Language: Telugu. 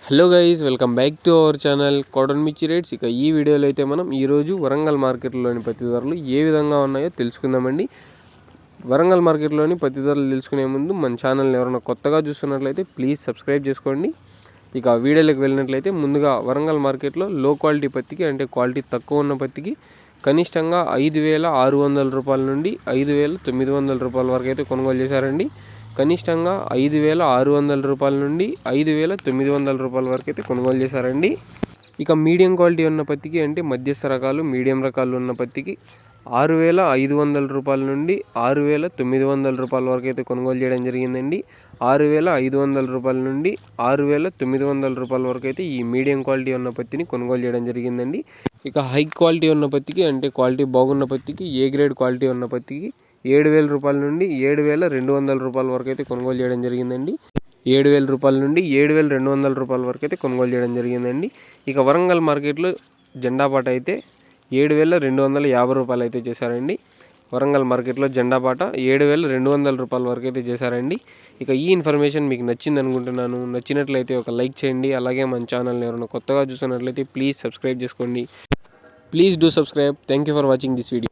Hello guys, welcome back to our channel cotton మిర్చి రేట్స్. ఇక ఈ వీడియోలో అయితే మనం ఈరోజు వరంగల్ మార్కెట్లోని పత్తి ధరలు ఏ విధంగా ఉన్నాయో తెలుసుకుందామండి. వరంగల్ మార్కెట్లోని పత్తి ధరలు తెలుసుకునే ముందు మన ఛానల్ని ఎవరైనా కొత్తగా చూస్తున్నట్లయితే ప్లీజ్ సబ్స్క్రైబ్ చేసుకోండి. ఇక వీడియోలోకి వెళ్ళినట్లయితే ముందుగా వరంగల్ మార్కెట్లో లో క్వాలిటీ పత్తికి, అంటే క్వాలిటీ తక్కువ ఉన్న పత్తికి కనిష్టంగా 5,600 రూపాయల నుండి 5,900 రూపాయల వరకు అయితే కొనుగోలు చేశారండి. కనిష్టంగా 5,600 రూపాయల నుండి 5,900 రూపాయల వరకు అయితే కొనుగోలు చేశారండి. ఇక మీడియం క్వాలిటీ ఉన్న పత్తికి, అంటే మధ్యస్థ రకాలు, మీడియం రకాలు ఉన్న పత్తికి 6,500 రూపాయల నుండి 6,900 రూపాయల వరకు అయితే కొనుగోలు చేయడం జరిగిందండి. 6,500 రూపాయల నుండి 6,900 రూపాయల వరకు అయితే ఈ మీడియం క్వాలిటీ ఉన్న పత్తిని కొనుగోలు చేయడం జరిగిందండి. ఇక హై క్వాలిటీ ఉన్న పత్తికి, అంటే క్వాలిటీ బాగున్న పత్తికి, ఏ గ్రేడ్ క్వాలిటీ ఉన్న పత్తికి 7,000 రూపాయల నుండి 7,200 రూపాయల వరకు అయితే కొనుగోలు చేయడం జరిగిందండి. 7,000 రూపాయల నుండి 7,200 రూపాయల వరకు అయితే కొనుగోలు చేయడం జరిగిందండి. ఇక వరంగల్ మార్కెట్లో జెండా పాట అయితే 7,250 రూపాయలు అయితే చేశారండి. వరంగల్ మార్కెట్లో జెండా పాట 7,200 రూపాయల వరకు అయితే చేశారండి. ఇక ఈ ఇన్ఫర్మేషన్ మీకు నచ్చింది అనుకుంటున్నాను. నచ్చినట్లయితే ఒక లైక్ చేయండి. అలాగే మన ఛానల్ని ఎవరైనా కొత్తగా చూస్తున్నట్లయితే ప్లీజ్ సబ్స్క్రైబ్ చేసుకోండి. Please do subscribe. Thank you for watching this video.